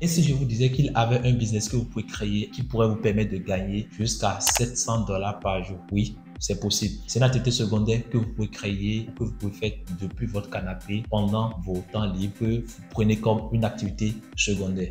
Et si je vous disais qu'il avait un business que vous pouvez créer qui pourrait vous permettre de gagner jusqu'à 700 dollars par jour? Oui, c'est possible. C'est une activité secondaire que vous pouvez créer, que vous pouvez faire depuis votre canapé pendant vos temps libres, que vous prenez comme une activité secondaire.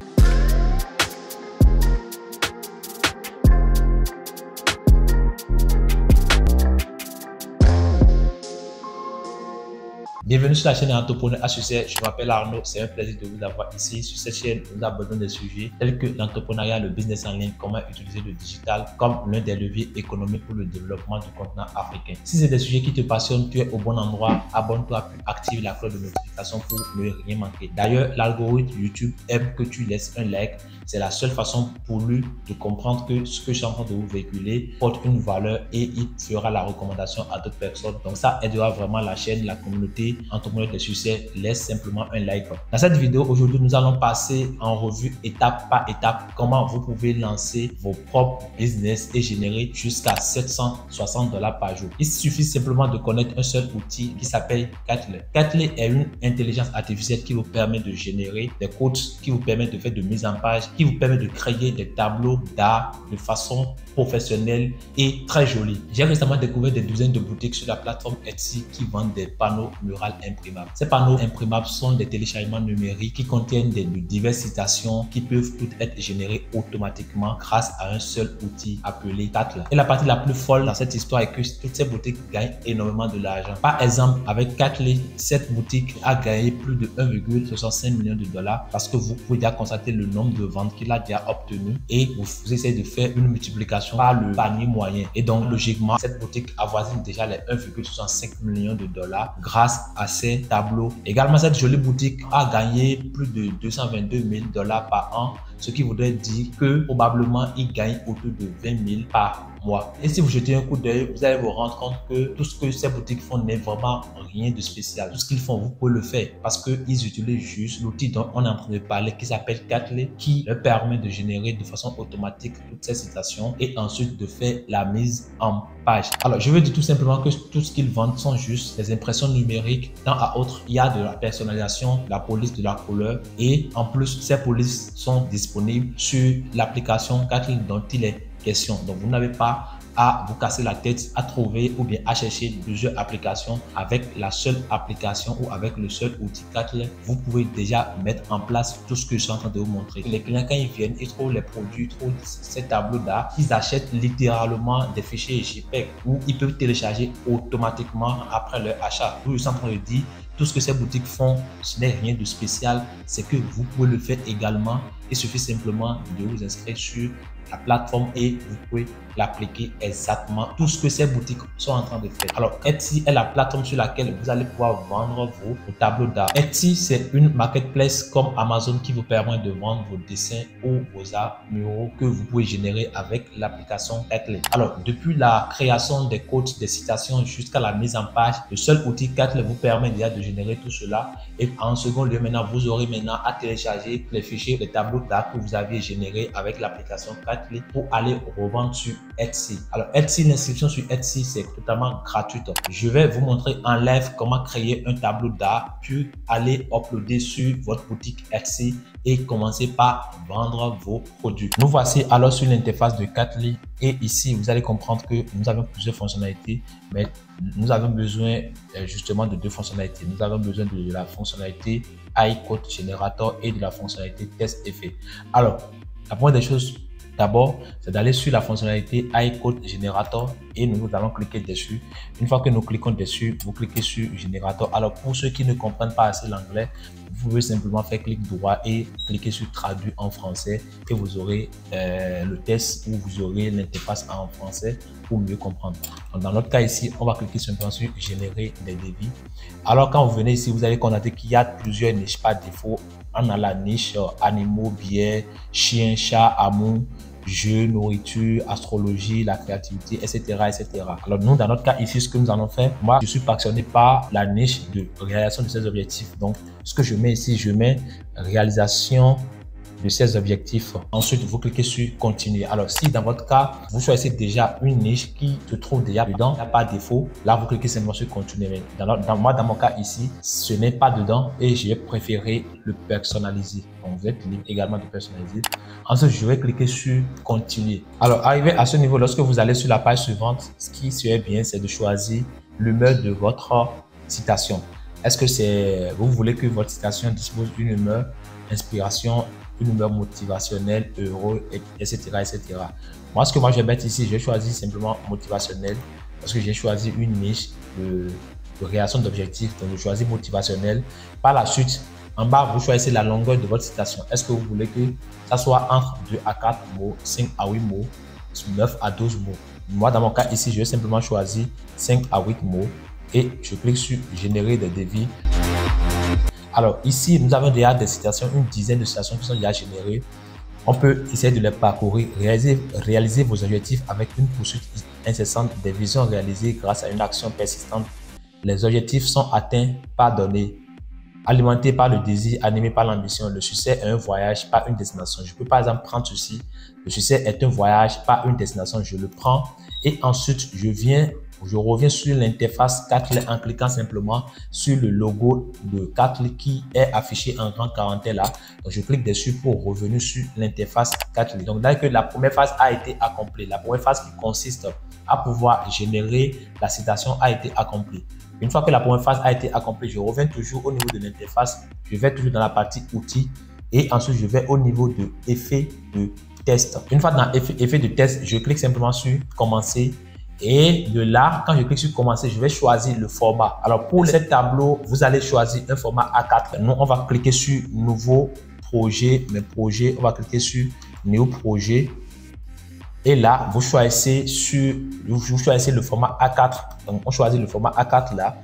Bienvenue sur la chaîne Entrepreneur à succès. Je m'appelle Arnaud. C'est un plaisir de vous avoir ici. Sur cette chaîne, nous abordons des sujets tels que l'entrepreneuriat, le business en ligne, comment utiliser le digital comme l'un des leviers économiques pour le développement du continent africain. Si c'est des sujets qui te passionnent, tu es au bon endroit. Abonne-toi puis active la cloche de notification pour ne rien manquer. D'ailleurs, l'algorithme YouTube aime que tu laisses un like. C'est la seule façon pour lui de comprendre que ce que je suis en train de vous véhiculer porte une valeur et il fera la recommandation à d'autres personnes. Donc ça aidera vraiment la chaîne, la communauté Entrepreneur de succès. Laisse simplement un like. Dans cette vidéo, aujourd'hui, nous allons passer en revue étape par étape comment vous pouvez lancer vos propres business et générer jusqu'à 760 dollars par jour. Il suffit simplement de connaître un seul outil qui s'appelle Katleer. Katleer est une intelligence artificielle qui vous permet de générer des codes, qui vous permet de faire de mise en page, qui vous permet de créer des tableaux d'art de façon professionnelle et très jolie. J'ai récemment découvert des douzaines de boutiques sur la plateforme Etsy qui vendent des panneaux muraux imprimables. Ces panneaux imprimables sont des téléchargements numériques qui contiennent de diverses citations qui peuvent toutes être générées automatiquement grâce à un seul outil appelé Katleer. Et la partie la plus folle dans cette histoire est que toutes ces boutiques gagnent énormément de l'argent. Par exemple, avec Katleer, cette boutique a gagné plus de 1,65 million de dollars parce que vous pouvez déjà constater le nombre de ventes qu'il a déjà obtenu et vous essayez de faire une multiplication par le panier moyen. Et donc, logiquement, cette boutique avoisine déjà les 1,65 millions de dollars grâce à ces tableaux. Également, cette jolie boutique a gagné plus de 222 000 dollars par an, ce qui voudrait dire que probablement il gagne autour de 20 000 par mois. Et si vous jetez un coup d'œil, vous allez vous rendre compte que tout ce que ces boutiques font n'est vraiment rien de spécial. Tout ce qu'ils font, vous pouvez le faire parce qu'ils utilisent juste l'outil dont on est en train de parler qui s'appelle Katleer, qui leur permet de générer de façon automatique toutes ces citations et ensuite de faire la mise en page. Alors, je veux dire tout simplement que tout ce qu'ils vendent sont juste des impressions numériques. D'un à autre, il y a de la personnalisation, la police de la couleur et en plus, ces polices sont disponibles sur l'application Katleer dont il est question. Donc, vous n'avez pas à vous casser la tête à trouver ou bien à chercher plusieurs applications. Avec la seule application ou avec le seul outil Katleer, vous pouvez déjà mettre en place tout ce que je suis en train de vous montrer. Les clients, quand ils viennent, ils trouvent les produits, ils trouvent ces tableaux d'art, ils achètent littéralement des fichiers JPEG où ils peuvent télécharger automatiquement après leur achat. Vous, je suis en train de dire, tout ce que ces boutiques font, ce n'est rien de spécial, c'est que vous pouvez le faire également. Il suffit simplement de vous inscrire sur la plateforme et vous pouvez l'appliquer exactement tout ce que ces boutiques sont en train de faire. Alors, Etsy est la plateforme sur laquelle vous allez pouvoir vendre vos tableaux d'art. Etsy, c'est une marketplace comme Amazon qui vous permet de vendre vos dessins ou vos arts muraux que vous pouvez générer avec l'application Katleer. Alors, depuis la création des codes, des citations jusqu'à la mise en page, le seul outil Katleer vous permet déjà de générer tout cela. Et en second lieu, maintenant, vous aurez maintenant à télécharger les fichiers, les tableaux d'art que vous aviez générés avec l'application Katleer pour aller revendre sur Etsy. Alors Etsy, l'inscription sur Etsy, c'est totalement gratuite. Je vais vous montrer en live comment créer un tableau d'art, puis aller uploader sur votre boutique Etsy et commencer par vendre vos produits. Nous voici alors sur l'interface de Katleer et ici, vous allez comprendre que nous avons plusieurs fonctionnalités, mais nous avons besoin justement de deux fonctionnalités. Nous avons besoin de la fonctionnalité AI Code Generator et de la fonctionnalité Test Effet. Alors, la première des choses, d'abord, c'est d'aller sur la fonctionnalité AI Code Generator et nous allons cliquer dessus. Une fois que nous cliquons dessus, vous cliquez sur Generator. Alors, pour ceux qui ne comprennent pas assez l'anglais, vous pouvez simplement faire clic droit et cliquer sur Traduire en français et vous aurez le test où vous aurez l'interface en français pour mieux comprendre. Donc, dans notre cas ici, on va cliquer simplement sur Générer des devis. Alors, quand vous venez ici, vous allez constater qu'il y a plusieurs niches par défaut. On a la niche animaux, biais, chien, chat, amour, jeux, nourriture, astrologie, la créativité, etc., etc. Alors nous, dans notre cas ici, ce que nous allons faire, moi, je suis passionné par la niche de réalisation de ces objectifs. Donc, ce que je mets ici, je mets réalisation de ces objectifs. Ensuite, vous cliquez sur continuer. Alors, si dans votre cas, vous choisissez déjà une niche qui se trouve déjà dedans, il n'y a pas de défaut, là, vous cliquez simplement sur continuer. Dans mon cas ici, ce n'est pas dedans et j'ai préféré le personnaliser. Donc, vous êtes libre également de personnaliser. Ensuite, je vais cliquer sur continuer. Alors, arrivé à ce niveau, lorsque vous allez sur la page suivante, ce qui serait bien, c'est de choisir l'humeur de votre citation. Est-ce que vous voulez que votre citation dispose d'une humeur, inspiration, une humeur motivationnelle, heureux, etc., etc. Moi, ce que je vais mettre ici, je vais choisir simplement motivationnel parce que j'ai choisi une niche de réalisation d'objectifs. Donc, je choisis motivationnel. Par la suite, en bas, vous choisissez la longueur de votre citation. Est-ce que vous voulez que ça soit entre 2 à 4 mots, 5 à 8 mots, 9 à 12 mots? Moi, dans mon cas ici, je vais simplement choisir 5 à 8 mots et je clique sur générer des devis. Alors ici, nous avons déjà des citations, une dizaine de citations qui sont déjà générées. On peut essayer de les parcourir, réaliser vos objectifs avec une poursuite incessante des visions réalisées grâce à une action persistante. Les objectifs sont atteints, pas donnés. Alimenté par le désir, animé par l'ambition, le succès est un voyage, pas une destination. Je peux par exemple prendre ceci. Le succès est un voyage, pas une destination. Je le prends et ensuite je reviens sur l'interface Catly en cliquant simplement sur le logo de Catly qui est affiché en grand caractère là. Donc je clique dessus pour revenir sur l'interface Catly. Donc dès que la première phase a été accomplie, la première phase qui consiste à pouvoir générer la citation a été accomplie. Une fois que la première phase a été accomplie, je reviens toujours au niveau de l'interface. Je vais toujours dans la partie outils et ensuite je vais au niveau de effet de test. Une fois dans effet de test, je clique simplement sur commencer. Et de là, quand je clique sur commencer, je vais choisir le format. Alors pour ce tableau, vous allez choisir un format A4. Nous, on va cliquer sur nouveau projet, mes projets. On va cliquer sur nouveau projet. Et là, vous choisissez le format A4. Donc, on choisit le format A4 là.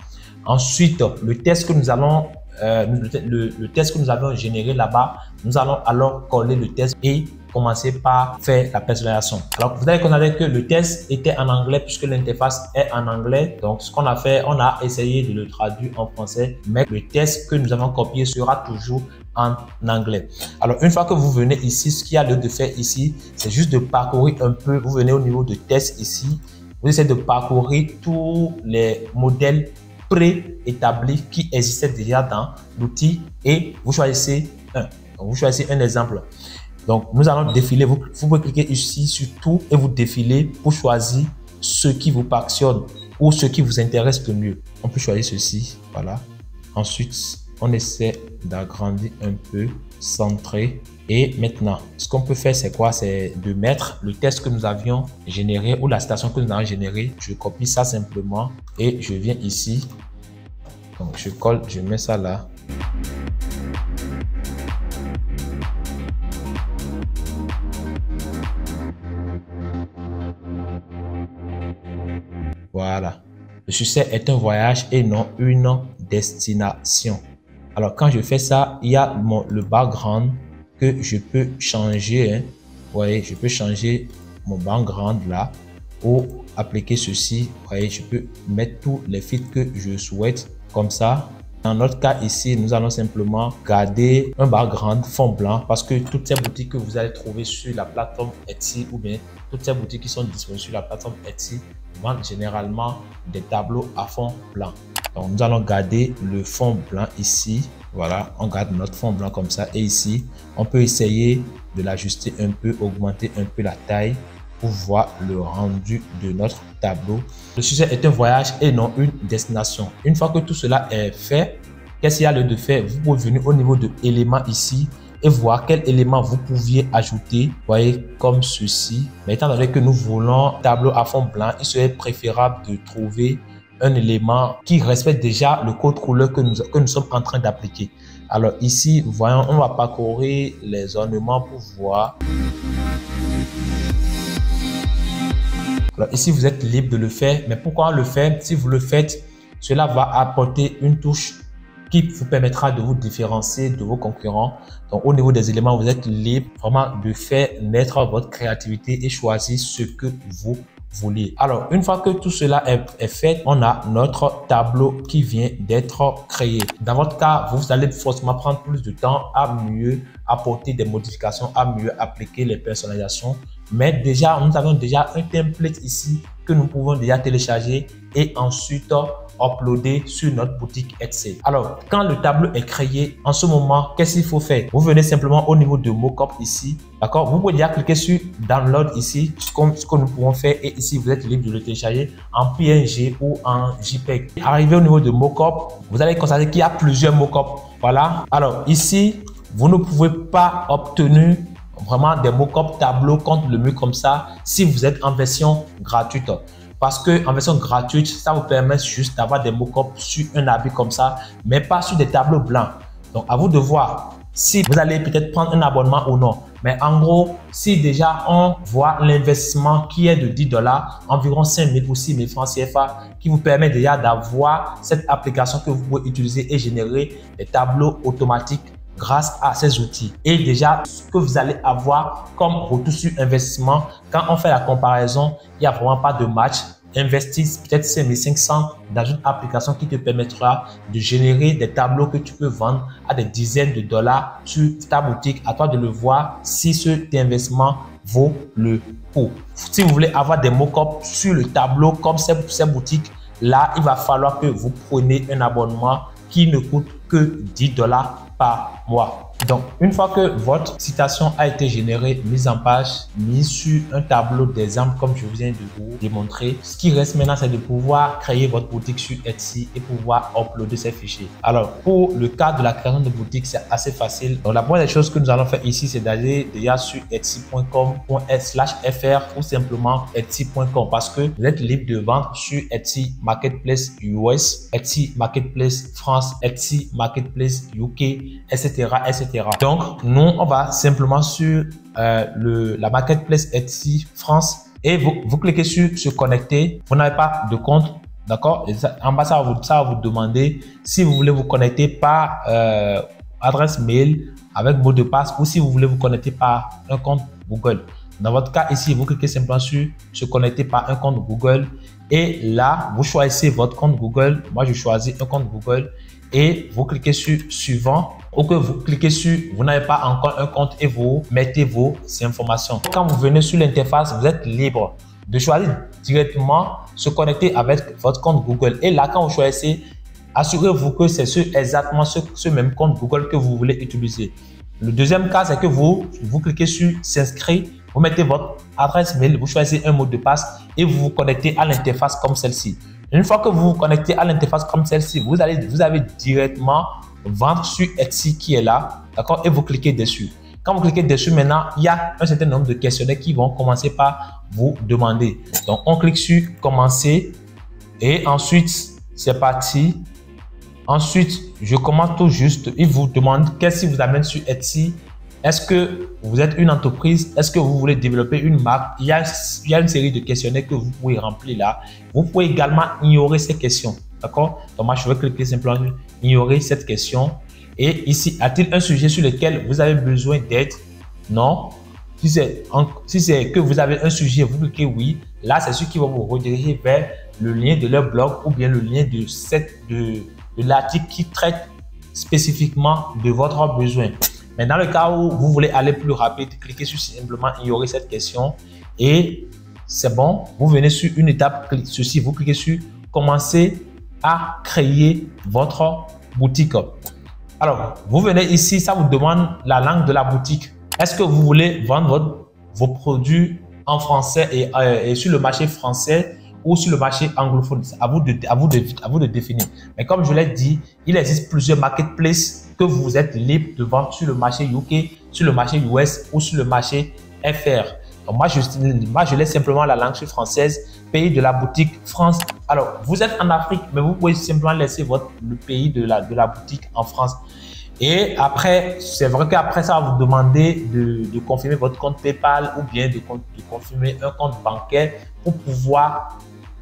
Ensuite, le test que nous allons le test que nous avons généré là-bas, nous allons alors coller le test et commencer par faire la personnalisation. Alors, vous avez constaté que le test était en anglais puisque l'interface est en anglais. Donc, ce qu'on a fait, on a essayé de le traduire en français, mais le test que nous avons copié sera toujours en anglais. Alors, une fois que vous venez ici, ce qu'il y a lieu de faire ici, c'est juste de parcourir un peu. Vous venez au niveau de test ici. Vous essayez de parcourir tous les modèles préétablis qui existaient déjà dans l'outil et vous choisissez un. Donc, vous choisissez un exemple. Donc, nous allons défiler. Vous pouvez cliquer ici sur tout et vous défiler pour choisir ce qui vous passionne ou ce qui vous intéresse le mieux. On peut choisir ceci. Voilà. Ensuite, on essaie d'agrandir un peu, centrer. Et maintenant, ce qu'on peut faire, c'est quoi? C'est de mettre le test que nous avions généré ou la citation que nous avons générée. Je copie ça simplement et je viens ici. Donc, je colle, je mets ça là. Voilà. Le succès est un voyage et non une destination. Alors, quand je fais ça, il y a le background que je peux changer. Hein. Vous voyez, je peux changer mon background là ou appliquer ceci. Vous voyez, je peux mettre tous les filtres que je souhaite comme ça. Dans notre cas ici, nous allons simplement garder un background fond blanc parce que toutes ces boutiques que vous allez trouver sur la plateforme Etsy ou bien toutes ces boutiques qui sont disponibles sur la plateforme Etsy vendent généralement des tableaux à fond blanc. Donc, nous allons garder le fond blanc ici. Voilà, on garde notre fond blanc comme ça. Et ici, on peut essayer de l'ajuster un peu, augmenter un peu la taille pour voir le rendu de notre tableau. Le succès est un voyage et non une destination. Une fois que tout cela est fait, qu'est-ce qu'il y a lieu de faire? Vous pouvez venir au niveau de éléments ici et voir quel élément vous pouviez ajouter. Vous voyez, comme ceci. Mais étant donné que nous voulons un tableau à fond blanc, il serait préférable de trouver un élément qui respecte déjà le code couleur que nous sommes en train d'appliquer. Alors ici, voyons, on va parcourir les ornements pour voir. Alors ici, vous êtes libre de le faire. Mais pourquoi le faire? Si vous le faites, cela va apporter une touche qui vous permettra de vous différencier de vos concurrents. Donc, au niveau des éléments, vous êtes libre vraiment de faire naître votre créativité et choisir ce que vous vouliez. Alors, une fois que tout cela est fait, on a notre tableau qui vient d'être créé. Dans votre cas, vous allez forcément prendre plus de temps à mieux apporter des modifications, à mieux appliquer les personnalisations. Mais déjà, nous avons déjà un template ici que nous pouvons déjà télécharger et ensuite uploader sur notre boutique Etsy. Alors, quand le tableau est créé, en ce moment, qu'est-ce qu'il faut faire? Vous venez simplement au niveau de Mockup ici, d'accord? Vous pouvez déjà cliquer sur Download ici, comme ce que nous pouvons faire, et ici, vous êtes libre de le télécharger en PNG ou en JPEG. Arrivé au niveau de Mockup, vous allez constater qu'il y a plusieurs Mockup. Voilà. Alors, ici, vous ne pouvez pas obtenir vraiment des Mockup tableaux contre le mur comme ça si vous êtes en version gratuite. Parce que en version gratuite, ça vous permet juste d'avoir des mock-ups sur un habit comme ça, mais pas sur des tableaux blancs. Donc, à vous de voir si vous allez peut-être prendre un abonnement ou non. Mais en gros, si déjà on voit l'investissement qui est de 10 $, environ 5 000 ou 6 000 francs CFA, qui vous permet déjà d'avoir cette application que vous pouvez utiliser et générer des tableaux automatiques grâce à ces outils. Et déjà, ce que vous allez avoir comme retour sur investissement, quand on fait la comparaison, il n'y a vraiment pas de match. Investis peut-être 5 500 dans une application qui te permettra de générer des tableaux que tu peux vendre à des dizaines de dollars sur ta boutique. À toi de le voir si cet investissement vaut le coup. Si vous voulez avoir des mock-ups sur le tableau comme ces boutiques, là, il va falloir que vous preniez un abonnement qui ne coûte que 10 $ par mois. Donc, une fois que votre citation a été générée, mise en page, mise sur un tableau d'exemple comme je viens de vous démontrer, ce qui reste maintenant, c'est de pouvoir créer votre boutique sur Etsy et pouvoir uploader ces fichiers. Alors, pour le cas de la création de boutique, c'est assez facile. Donc, la première des choses que nous allons faire ici, c'est d'aller déjà sur etsy.com/fr ou simplement etsy.com parce que vous êtes libre de vendre sur Etsy Marketplace US, Etsy Marketplace France, Etsy Marketplace UK, etc., etc. Donc, nous, on va simplement sur la Marketplace Etsy France et vous cliquez sur se connecter. Vous n'avez pas de compte, d'accord? En bas, ça va vous demander si vous voulez vous connecter par adresse mail avec mot de passe ou si vous voulez vous connecter par un compte Google. Dans votre cas ici, vous cliquez simplement sur se connecter par un compte Google et là, vous choisissez votre compte Google. Moi, je choisis un compte Google et vous cliquez sur suivant ou que vous cliquez sur vous n'avez pas encore un compte et vous mettez vos informations. Quand vous venez sur l'interface, vous êtes libre de choisir directement se connecter avec votre compte Google. Et là, quand vous choisissez, assurez-vous que c'est exactement ce même compte Google que vous voulez utiliser. Le deuxième cas, c'est que vous cliquez sur s'inscrire, vous mettez votre adresse mail, vous choisissez un mot de passe et vous vous connectez à l'interface comme celle-ci. Une fois que vous vous connectez à l'interface comme celle-ci, vous avez directement vendre sur Etsy qui est là, d'accord, et vous cliquez dessus. Quand vous cliquez dessus, maintenant, il y a un certain nombre de questionnaires qui vont commencer par vous demander. Donc, on clique sur commencer et ensuite, c'est parti. Ensuite, je commence tout juste. Il vous demande qu'est-ce qui vous amène sur Etsy. Est-ce que vous êtes une entreprise? Est-ce que vous voulez développer une marque? Il y a une série de questionnaires que vous pouvez remplir là. Vous pouvez également ignorer ces questions. D'accord? Donc, moi, je vais cliquer simplement sur ignorer cette question. Et ici, a-t-il un sujet sur lequel vous avez besoin d'aide? Non. Si c'est que vous avez un sujet, vous cliquez oui. Là, c'est ce qui va vous rediriger vers le lien de leur blog ou bien le lien de l'article qui traite spécifiquement de votre besoin. Mais dans le cas où vous voulez aller plus rapide, cliquez sur simplement ignorer cette question et c'est bon. Vous venez sur une étape, ceci, vous cliquez sur commencer à créer votre boutique. Alors, vous venez ici, ça vous demande la langue de la boutique. Est-ce que vous voulez vendre vos produits en français et sur le marché français ou sur le marché anglophone? À vous de définir. Mais comme je l'ai dit, il existe plusieurs marketplaces que vous êtes libre de vendre sur le marché UK, sur le marché US ou sur le marché FR. Donc moi, je laisse simplement la langue française, pays de la boutique France. Alors, vous êtes en Afrique, mais vous pouvez simplement laisser le pays de la boutique en France. Et après, c'est vrai qu'après, ça va vous demander de confirmer votre compte PayPal ou bien de confirmer un compte bancaire pour pouvoir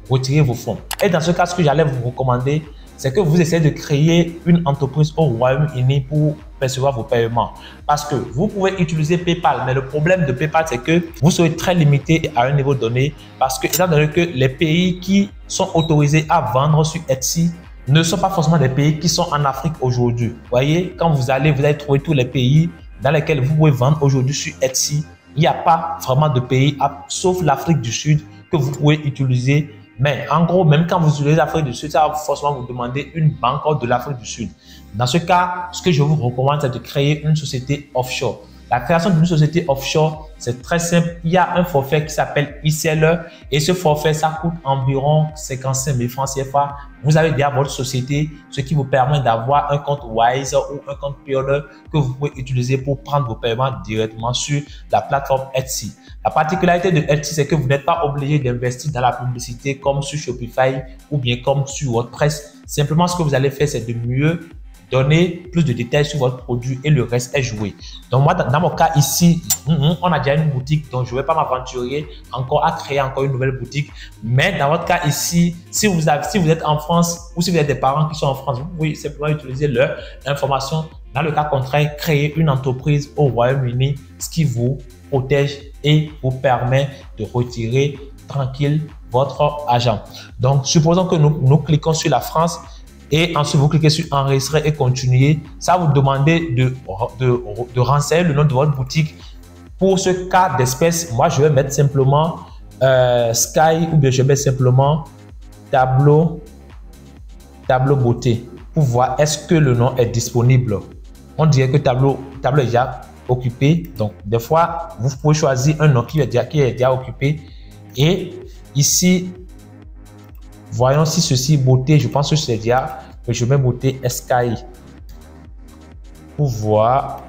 retirer vos fonds. Et dans ce cas, ce que j'allais vous recommander, c'est que vous essayez de créer une entreprise au Royaume-Uni pour percevoir vos paiements. Parce que vous pouvez utiliser PayPal, mais le problème de PayPal, c'est que vous serez très limité à un niveau donné parce que, étant donné que les pays qui sont autorisés à vendre sur Etsy ne sont pas forcément des pays qui sont en Afrique aujourd'hui. Vous voyez, quand vous allez trouver tous les pays dans lesquels vous pouvez vendre aujourd'hui sur Etsy. Il n'y a pas vraiment de pays, sauf l'Afrique du Sud, que vous pouvez utiliser. Mais en gros, même quand vous utilisez l'Afrique du Sud, ça va forcément vous demander une banque de l'Afrique du Sud. Dans ce cas, ce que je vous recommande, c'est de créer une société offshore. La création d'une société offshore, c'est très simple. Il y a un forfait qui s'appelle eSeller et ce forfait, ça coûte environ 55 000 francs CFA. Vous avez déjà votre société, ce qui vous permet d'avoir un compte Wise ou un compte Payoneer que vous pouvez utiliser pour prendre vos paiements directement sur la plateforme Etsy. La particularité de Etsy, c'est que vous n'êtes pas obligé d'investir dans la publicité comme sur Shopify ou bien comme sur WordPress. Simplement, ce que vous allez faire, c'est de mieux donner plus de détails sur votre produit et le reste est joué. Donc moi, dans mon cas ici, on a déjà une boutique, donc je ne vais pas m'aventurer encore à créer encore une nouvelle boutique. Mais dans votre cas ici, si vous êtes en France ou si vous êtes des parents qui sont en France, vous pouvez simplement utiliser leur information. Dans le cas contraire, créer une entreprise au Royaume-Uni, ce qui vous protège et vous permet de retirer tranquille votre argent. Donc, supposons que nous cliquons sur la France. Et ensuite, vous cliquez sur enregistrer et continuer. Ça va vous demander de renseigner le nom de votre boutique. Pour ce cas d'espèce, moi, je vais mettre simplement Sky ou bien je vais mettre simplement tableau beauté pour voir est-ce que le nom est disponible. On dirait que tableau est déjà occupé. Donc, des fois, vous pouvez choisir un nom qui est déjà occupé. Et ici, voyons si ceci, beauté, je pense que c'est déjà, je mets beauté Sky pour voir.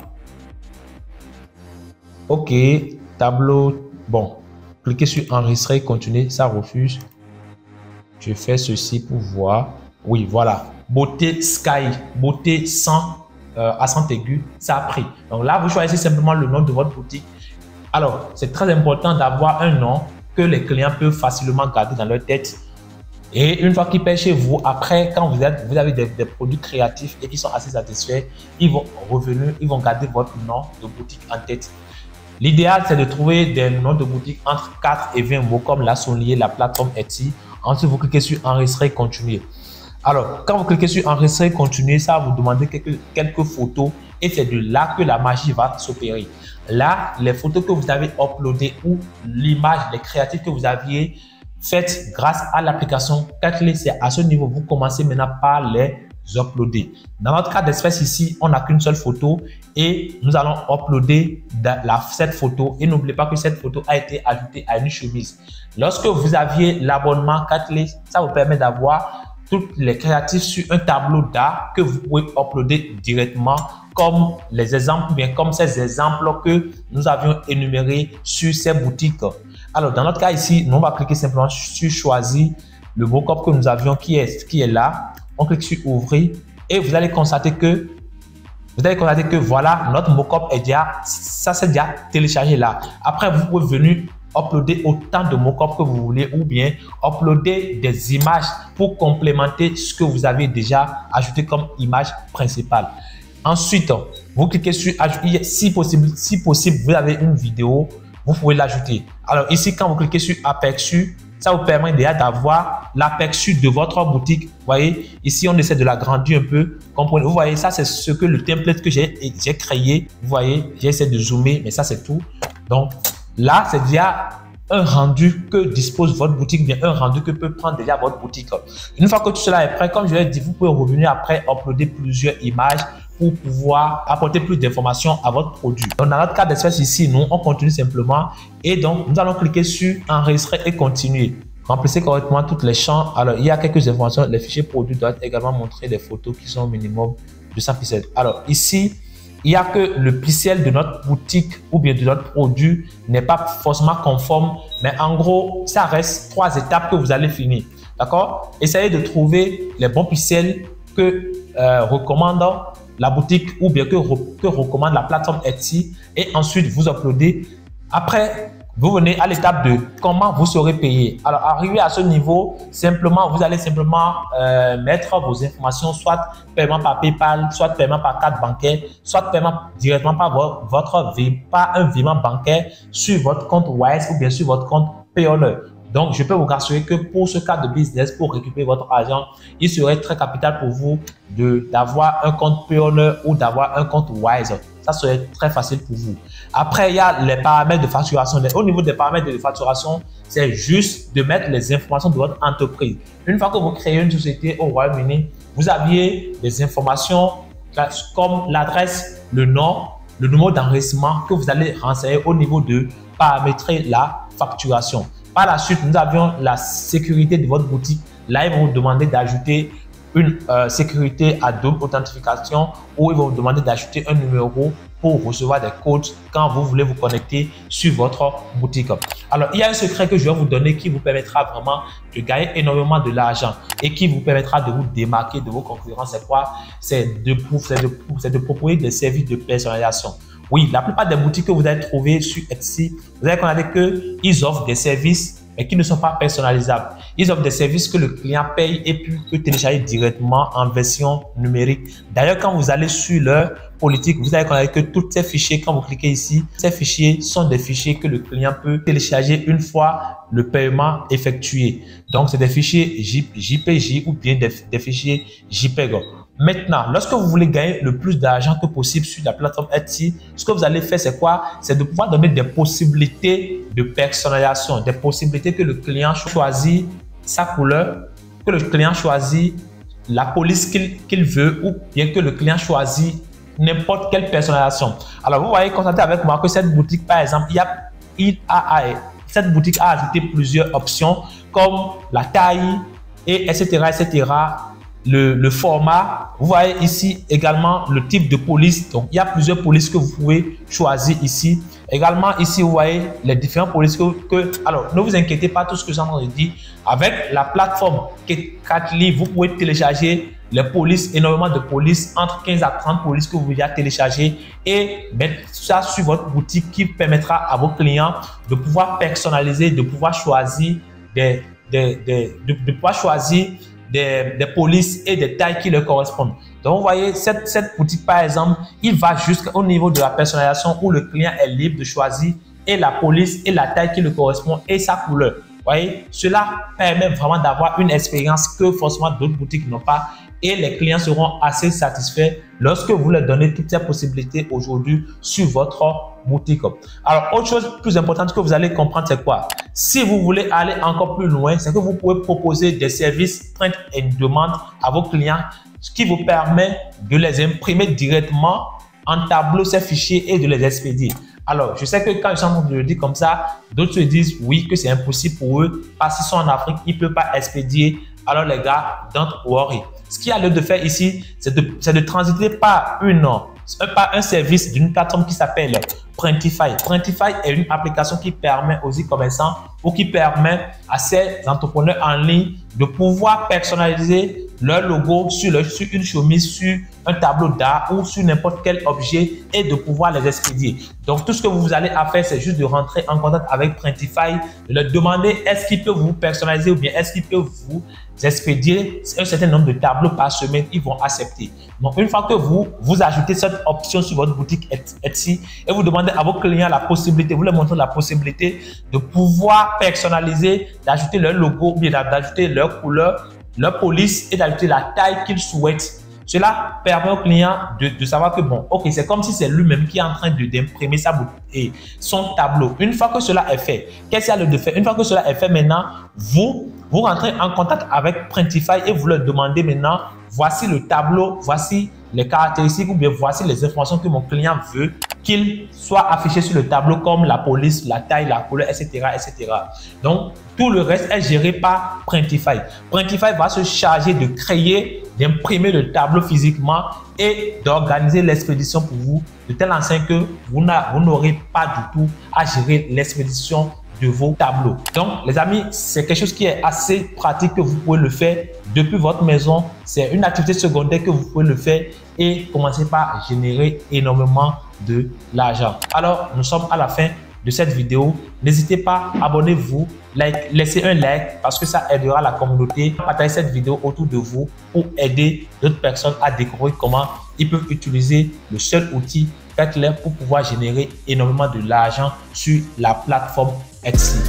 Ok, tableau, bon, cliquez sur enregistrer, continuer, ça refuse. Je fais ceci pour voir. Oui, voilà, beauté Sky, beauté sans accent aigu, ça a pris. Donc là, vous choisissez simplement le nom de votre boutique. Alors, c'est très important d'avoir un nom que les clients peuvent facilement garder dans leur tête. Et une fois qu'ils paient chez vous, après, quand vous avez des produits créatifs et qu'ils sont assez satisfaits, ils vont revenir, ils vont garder votre nom de boutique en tête. L'idéal, c'est de trouver des noms de boutique entre 4 et 20 mots, comme l'a souligné la plateforme Etsy. Ensuite, vous cliquez sur enregistrer, continuer. Alors, quand vous cliquez sur enregistrer, continuer, ça va vous demander quelques photos et c'est de là que la magie va s'opérer. Là, les photos que vous avez uploadées ou l'image, les créatifs que vous aviez faites grâce à l'application Catly, c'est à ce niveau, vous commencez maintenant par les uploader. Dans notre cas d'espèce ici, on n'a qu'une seule photo et nous allons uploader cette photo. Et n'oubliez pas que cette photo a été ajoutée à une chemise. Lorsque vous aviez l'abonnement Catly, ça vous permet d'avoir tous les créatifs sur un tableau d'art que vous pouvez uploader directement comme les exemples, bien comme ces exemples que nous avions énumérés sur ces boutiques. Alors, dans notre cas ici, nous on va cliquer simplement sur choisir le mockup que nous avions qui est là. On clique sur ouvrir et vous allez constater que voilà, notre mockup est déjà, ça c'est déjà téléchargé là. Après, vous pouvez venir uploader autant de mockup que vous voulez ou bien uploader des images pour complémenter ce que vous avez déjà ajouté comme image principale. Ensuite, vous cliquez sur ajouter. Si possible, vous avez une vidéo, vous pouvez l'ajouter. Alors ici, quand vous cliquez sur aperçu, ça vous permet déjà d'avoir l'aperçu de votre boutique. Vous voyez, ici, on essaie de l'agrandir un peu. Comprenez, vous voyez, ça, c'est ce que le template que j'ai créé. Vous voyez, j'essaie de zoomer, mais ça, c'est tout. Donc, là, c'est déjà un rendu que dispose votre boutique, bien un rendu que peut prendre déjà votre boutique. Une fois que tout cela est prêt, comme je l'ai dit, vous pouvez revenir après, uploader plusieurs images pour pouvoir apporter plus d'informations à votre produit. Donc, dans notre cas d'espèce ici, nous, on continue simplement. Et donc, nous allons cliquer sur enregistrer et continuer. Remplissez correctement tous les champs. Alors, il y a quelques informations. Les fichiers produits doivent également montrer des photos qui sont au minimum 200 pixels. Alors, ici, il y a que le pixel de notre boutique ou bien de notre produit n'est pas forcément conforme. Mais en gros, ça reste 3 étapes que vous allez finir. D'accord? Essayez de trouver les bons pixels que recommande la boutique ou bien que recommande la plateforme Etsy et ensuite vous uploadez. Après, vous venez à l'étape de comment vous serez payé. Alors, arrivé à ce niveau, vous allez simplement mettre vos informations, soit paiement par PayPal, soit paiement par carte bancaire, soit paiement directement par par un virement bancaire sur votre compte Wise ou bien sur votre compte Payoneer. Donc, je peux vous rassurer que pour ce cas de business, pour récupérer votre argent, il serait très capital pour vous d'avoir un compte Payoneer ou d'avoir un compte Wise. Ça serait très facile pour vous. Après, il y a les paramètres de facturation. Au niveau des paramètres de facturation, c'est juste de mettre les informations de votre entreprise. Une fois que vous créez une société au Royaume-Uni, vous aviez des informations comme l'adresse, le nom, le numéro d'enregistrement que vous allez renseigner au niveau de paramétrer la facturation. Par la suite, nous avions la sécurité de votre boutique. Là, ils vont vous demander d'ajouter une sécurité à double authentification ou ils vont vous demander d'ajouter un numéro pour recevoir des codes quand vous voulez vous connecter sur votre boutique. Alors, il y a un secret que je vais vous donner qui vous permettra vraiment de gagner énormément de l'argent et qui vous permettra de vous démarquer de vos concurrents. C'est quoi? C'est de proposer des services de personnalisation. Oui, la plupart des boutiques que vous allez trouver sur Etsy, vous allez connaître qu'ils offrent des services mais qui ne sont pas personnalisables. Ils offrent des services que le client paye et puis peut télécharger directement en version numérique. D'ailleurs, quand vous allez sur leur politique, vous allez connaître que tous ces fichiers, quand vous cliquez ici, ces fichiers sont des fichiers que le client peut télécharger une fois le paiement effectué. Donc, c'est des fichiers JPG ou bien des fichiers JPEG. Maintenant, lorsque vous voulez gagner le plus d'argent que possible sur la plateforme Etsy, ce que vous allez faire, c'est quoi? C'est de pouvoir donner des possibilités de personnalisation, des possibilités que le client choisit sa couleur, que le client choisit la police qu'il veut ou bien que le client choisit n'importe quelle personnalisation. Alors, vous voyez, constatez avec moi que cette boutique, par exemple, cette boutique a ajouté plusieurs options comme la taille, etc. Le format, vous voyez ici également le type de police. Donc, il y a plusieurs polices que vous pouvez choisir ici. Également, ici, vous voyez les différentes polices alors, ne vous inquiétez pas, tout ce que j'ai entendu dire. Avec la plateforme Catly, vous pouvez télécharger les polices, énormément de polices, entre 15 à 30 polices que vous pouvez télécharger et mettre ça sur votre boutique qui permettra à vos clients de pouvoir personnaliser, de pouvoir choisir des polices et des tailles qui leur correspondent. Donc, vous voyez, cette boutique, par exemple, il va jusqu'au niveau de la personnalisation où le client est libre de choisir et la police et la taille qui lui correspond et sa couleur. Vous voyez, cela permet vraiment d'avoir une expérience que forcément d'autres boutiques n'ont pas et les clients seront assez satisfaits lorsque vous leur donnez toutes ces possibilités aujourd'hui sur votre boutique. Alors, autre chose plus importante que vous allez comprendre, c'est quoi? Si vous voulez aller encore plus loin, c'est que vous pouvez proposer des services print and demand à vos clients, ce qui vous permet de les imprimer directement en tableau ces fichiers et de les expédier. Alors, je sais que quand je suis en train de le dire comme ça, d'autres se disent oui, que c'est impossible pour eux parce qu'ils sont en Afrique, ils ne peuvent pas expédier. Alors, les gars, don't worry. Ce qu'il y a lieu de faire ici, c'est de transiter par un service d'une plateforme qui s'appelle Printify. Printify est une application qui permet aux e-commerçants ou qui permet à ces entrepreneurs en ligne de pouvoir personnaliser leur logo sur une chemise, sur un tableau d'art ou sur n'importe quel objet et de pouvoir les expédier. Donc, tout ce que vous allez à faire, c'est juste de rentrer en contact avec Printify, de leur demander est-ce qu'il peut vous personnaliser ou bien est-ce qu'il peut vous expédier un certain nombre de tableaux par semaine. Ils vont accepter. Donc, une fois que vous ajoutez cette option sur votre boutique Etsy et vous demandez à vos clients la possibilité, vous leur montrez la possibilité de pouvoir personnaliser, d'ajouter leur logo ou bien d'ajouter leur couleur, leur police et d'ajouter la taille qu'ils souhaitent. Cela permet au client de savoir que bon, ok, c'est comme si c'est lui-même qui est en train d'imprimer son tableau. Une fois que cela est fait, qu'est-ce qu'il y a de fait? Une fois que cela est fait, maintenant, vous rentrez en contact avec Printify et vous leur demandez maintenant, voici le tableau, voici les caractéristiques ou bien voici les informations que mon client veut qu'il soit affiché sur le tableau comme la police, la taille, la couleur, etc. Donc, tout le reste est géré par Printify. Printify va se charger de créer, d'imprimer le tableau physiquement et d'organiser l'expédition pour vous de telle enseigne que vous n'aurez pas du tout à gérer l'expédition de vos tableaux. Donc, les amis, c'est quelque chose qui est assez pratique que vous pouvez le faire depuis votre maison. C'est une activité secondaire que vous pouvez le faire et commencer par générer énormément de l'argent. Alors, nous sommes à la fin de cette vidéo, n'hésitez pas, abonnez-vous, laissez un like parce que ça aidera la communauté. Partagez cette vidéo autour de vous pour aider d'autres personnes à découvrir comment ils peuvent utiliser le seul outil Payclear pour pouvoir générer énormément de l'argent sur la plateforme Etsy.